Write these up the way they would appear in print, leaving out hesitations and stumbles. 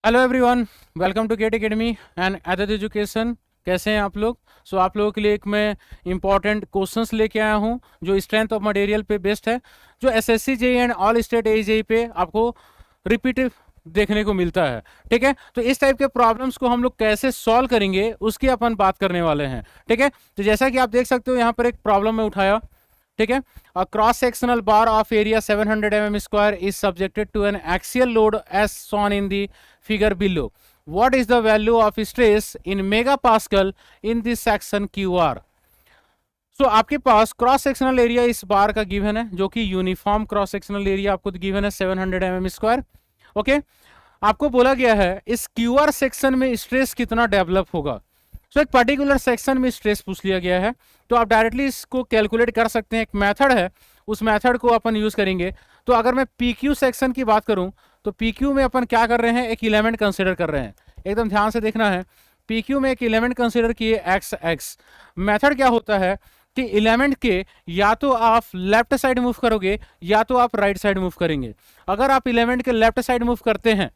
Hello everyone, welcome to GATE academy and other education. कैसे हैं आप लोग? आप लोगों के लिए एक मैं इंपॉर्टेंट क्वेश्चंस लेके आया हूं जो स्ट्रेंथ ऑफ मटेरियल पे बेस्ड है, जो SSC JE and all state AJE पे आपको रिपीट देखने को मिलता है। ठीक है, तो इस टाइप के प्रॉब्लम्स को हम लोग कैसे सॉल्व करेंगे उसकी अपन बात करने वाले हैं। ठीक है, तो जैसा कि आप देख सकते हो यहाँ पर एक प्रॉब्लम में उठाया। ठीक है, a cross sectional bar of area 700 mm square is subjected to an axial load as shown in the figure below. What is the value of stress in megapascal in this section QR? आपके पास cross sectional area इस बार का given है, जो कि uniform cross sectional area आपको given है 700 mm square. Okay, आपको बोला गया है इस क्यूआर सेक्शन में स्ट्रेस कितना डेवलप होगा। एक पर्टिकुलर सेक्शन में स्ट्रेस पूछ लिया गया है, तो आप डायरेक्टली इसको कैलकुलेट कर सकते हैं। एक मेथड है, उस मेथड को अपन यूज करेंगे। तो अगर मैं पीक्यू सेक्शन की बात करूं तो पीक्यू में अपन क्या कर रहे हैं, एक एलिमेंट कंसीडर कर रहे हैं। एकदम ध्यान से देखना है, पीक्यू में एक एलिमेंट कंसीडर किए एक्स एक्स। मेथड क्या होता है कि एलिमेंट के या तो आप लेफ्ट साइड मूव करोगे या तो आप राइट साइड मूव करेंगे। अगर आप एलिमेंट के लेफ्ट साइड मूव करते हैं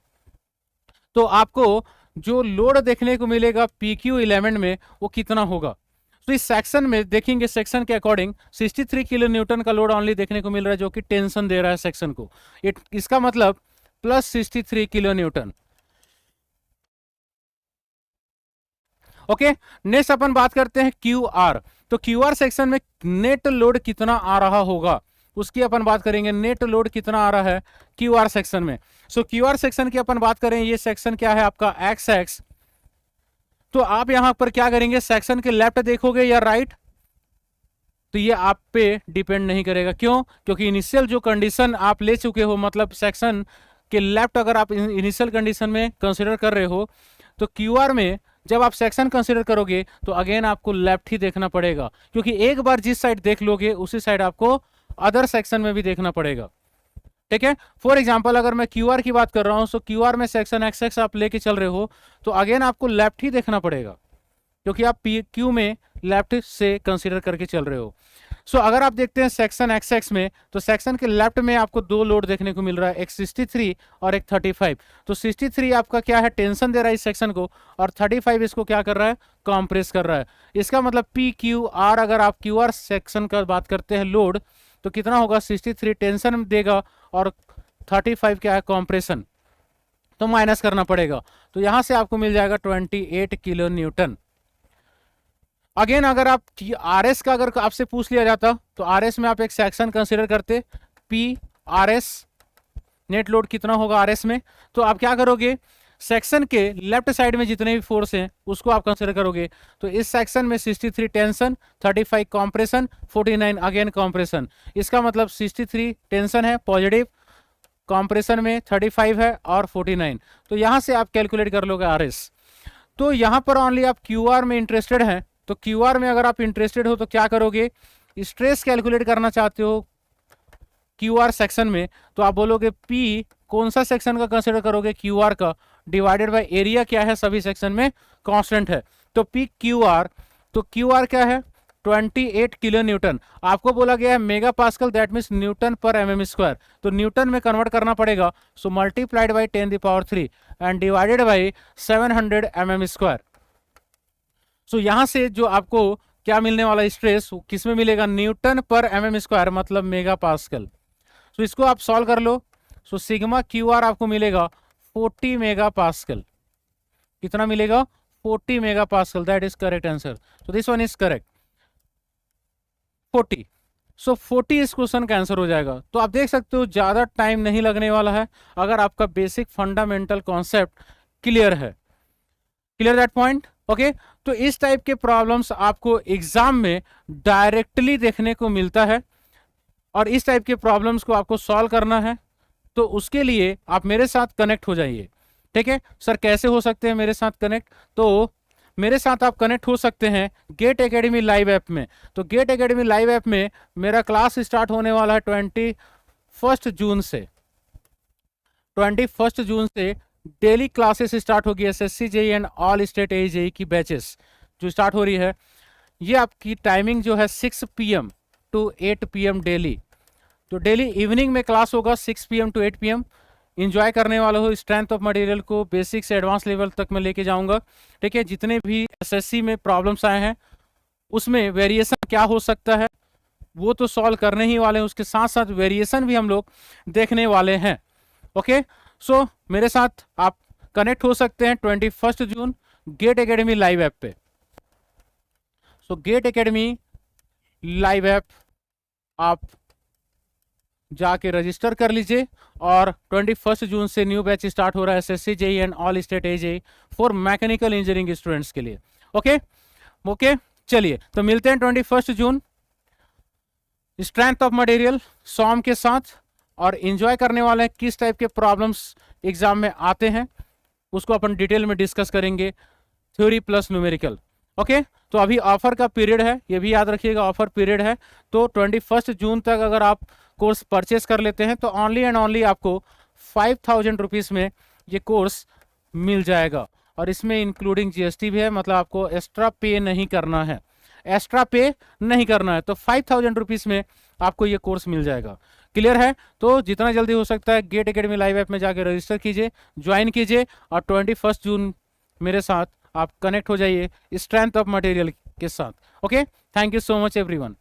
तो आपको जो लोड देखने को मिलेगा पीक्यू एलिमेंट में वो कितना होगा। तो इस सेक्शन में देखेंगे, सेक्शन के अकॉर्डिंग 63 किलो न्यूटन का लोड ओनली देखने को मिल रहा है, जो कि टेंशन दे रहा है सेक्शन को। इसका मतलब plus 63 kilo newton. Okay, next अपन बात करते हैं क्यू आर। तो क्यू आर सेक्शन में नेट लोड कितना आ रहा होगा उसकी अपन बात करेंगे। नेट लोड कितना आ रहा है क्यू आर सेक्शन में। क्यू आर सेक्शन की अपन बात करें, ये सेक्शन क्या है आपका एक्स एक्स। तो आप यहां पर क्या करेंगे, सेक्शन के लेफ्ट देखोगे या राइट, तो ये आप पे डिपेंड नहीं करेगा। क्यों? क्योंकि इनिशियल जो कंडीशन आप ले चुके हो, मतलब सेक्शन के लेफ्ट अगर आप इनिशियल कंडीशन में कंसिडर कर रहे हो, तो क्यूआर में जब आप सेक्शन कंसिडर करोगे तो अगेन आपको लेफ्ट ही देखना पड़ेगा, क्योंकि एक बार जिस साइड देख लोगे उसी साइड आपको अदर सेक्शन में भी देखना पड़ेगा। ठीक है, फॉर एग्जांपल अगर मैं क्यूआर की बात कर रहा हूं, तो क्यूआर में सेक्शन एक्स एक्स आप लेके चल रहे हो तो अगेन आपको लेफ्ट ही देखना पड़ेगा, क्योंकि आप पी क्यू में लेफ्ट से कंसीडर करके चल रहे हो। अगर आप देखते हैं सेक्शन एक्स एक्स में, तो सेक्शन के लेफ्ट में आपको दो लोड देखने को मिल रहा है, एक 63 और एक 35। तो 63 आपका क्या है, टेंशन दे रहा है इस सेक्शन को, और 35 इसको क्या कर रहा है, कॉम्प्रेस कर रहा है। इसका मतलब पी क्यू आर, अगर आप क्यू आर सेक्शन का बात करते हैं लोड, तो कितना होगा, 63 टेंशन देगा और 35 क्या है, कॉम्प्रेशन। तो माइनस करना पड़ेगा, तो यहां से आपको मिल जाएगा 28 किलो न्यूटन। अगेन अगर आप आरएस का अगर आपसे पूछ लिया जाता, तो आरएस में आप एक सेक्शन कंसीडर करते, P R S, net load कितना होगा आरएस में। तो आप क्या करोगे, सेक्शन के लेफ्ट साइड में जितने भी फोर्स हैं उसको आप कंसीडर करोगे। तो इस सेक्शन में 63 टेंशन, 35 कॉम्प्रेशन, 49 अगेन कॉम्प्रेशन। इसका मतलब 63 टेंशन है पॉजिटिव, कॉम्प्रेशन में 35 है और 49। तो यहां से आप कैलकुलेट कर लोगे आरएस। तो यहां पर ओनली आप क्यूआर में इंटरेस्टेड हैं, तो क्यूआर में अगर आप इंटरेस्टेड हो तो क्या करोगे, स्ट्रेस कैलकुलेट करना चाहते हो क्यूआर सेक्शन में, तो आप बोलोगे पी कौन सा सेक्शन का कंसीडर करोगे, क्यूआर का, डिवाइडेड बाय एरिया क्या है, सभी सेक्शन में कांस्टेंट है। तो पी क्यूआर, तो क्यूआर क्या है, 28 किलो न्यूटन। आपको बोला गया है mega pascal, that means newton per mm square, तो न्यूटन में कन्वर्ट करना पड़ेगा। So multiplied by 10⁻³ and divided by 700 mm square. यहां से जो आपको क्या मिलने वाला स्ट्रेस किस में मिलेगा, न्यूटन पर एमएम स्क्वायर, मतलब मेगा पास्कल। इसको आप सॉल्व कर लो। सिग्मा क्यू आर आपको मिलेगा 40 मेगा पास्कल। कितना मिलेगा, 40 mega pascal. That is correct answer. This one is correct, 40। 40 इस क्वेश्चन का आंसर हो जाएगा। तो आप देख सकते हो ज्यादा टाइम नहीं लगने वाला है, अगर आपका बेसिक फंडामेंटल कॉन्सेप्ट क्लियर है। Clear that point? ओके, तो इस टाइप के प्रॉब्लम्स आपको एग्जाम में डायरेक्टली देखने को मिलता है, और इस टाइप के प्रॉब्लम्स को आपको सॉल्व करना है, तो उसके लिए आप मेरे साथ कनेक्ट हो जाइए। ठीक है सर, कैसे हो सकते हैं मेरे साथ कनेक्ट? तो मेरे साथ आप कनेक्ट हो सकते हैं गेट एकेडमी लाइव ऐप में। तो गेट एकेडमी लाइव ऐप में मेरा क्लास स्टार्ट होने वाला है 21 जून से। 21 जून से डेली क्लासेस स्टार्ट होगी, SSC JE and all state AJE की बैचेस जो स्टार्ट हो रही है। ये आपकी टाइमिंग जो है 6 PM to 8 PM डेली। तो डेली इवनिंग में क्लास होगा 6 PM to 8 PM। इंजॉय करने वाले हो, स्ट्रेंथ ऑफ मटेरियल को बेसिक से एडवांस लेवल तक मैं लेके जाऊंगा। ठीक है, जितने भी एसएससी में प्रॉब्लम्स आए हैं उसमें वेरिएशन क्या हो सकता है वो तो सॉल्व करने ही वाले हैं, उसके साथ साथ वेरिएशन भी हम लोग देखने वाले हैं। ओके, सो मेरे साथ आप कनेक्ट हो सकते हैं 21 जून गेट एकेडमी लाइव ऐप पे। सो गेट एकेडमी लाइव ऐप आप जाके रजिस्टर कर लीजिए, और 21 जून से न्यू बैच स्टार्ट हो रहा है SSC JE and all state AJE for mechanical engineering students के लिए। ओके ओके, चलिए तो मिलते हैं 21 जून स्ट्रेंथ ऑफ मटेरियल सॉम के साथ, और एंजॉय करने वाले हैं किस टाइप के प्रॉब्लम्स एग्जाम में आते हैं उसको अपन डिटेल में डिस्कस करेंगे, थ्योरी प्लस न्यूमेरिकल। ओके, तो अभी ऑफर का पीरियड है, ये भी याद रखिएगा ऑफर पीरियड है। तो 21 जून तक अगर आप कोर्स परचेस कर लेते हैं तो ओनली एंड ओनली आपको 5000 रुपीज में ये कोर्स मिल जाएगा, और इसमें इंक्लूडिंग जीएसटी भी है, मतलब आपको एक्स्ट्रा पे नहीं करना है, एक्स्ट्रा पे नहीं करना है। तो 5000 रुपीज में आपको ये कोर्स मिल जाएगा। क्लियर है? तो जितना जल्दी हो सकता है गेट एकेडमी लाइव ऐप में जाकर रजिस्टर कीजिए, ज्वाइन कीजिए, और 21 जून मेरे साथ आप कनेक्ट हो जाइए स्ट्रेंथ ऑफ मटेरियल के साथ। Okay, thank you so much everyone.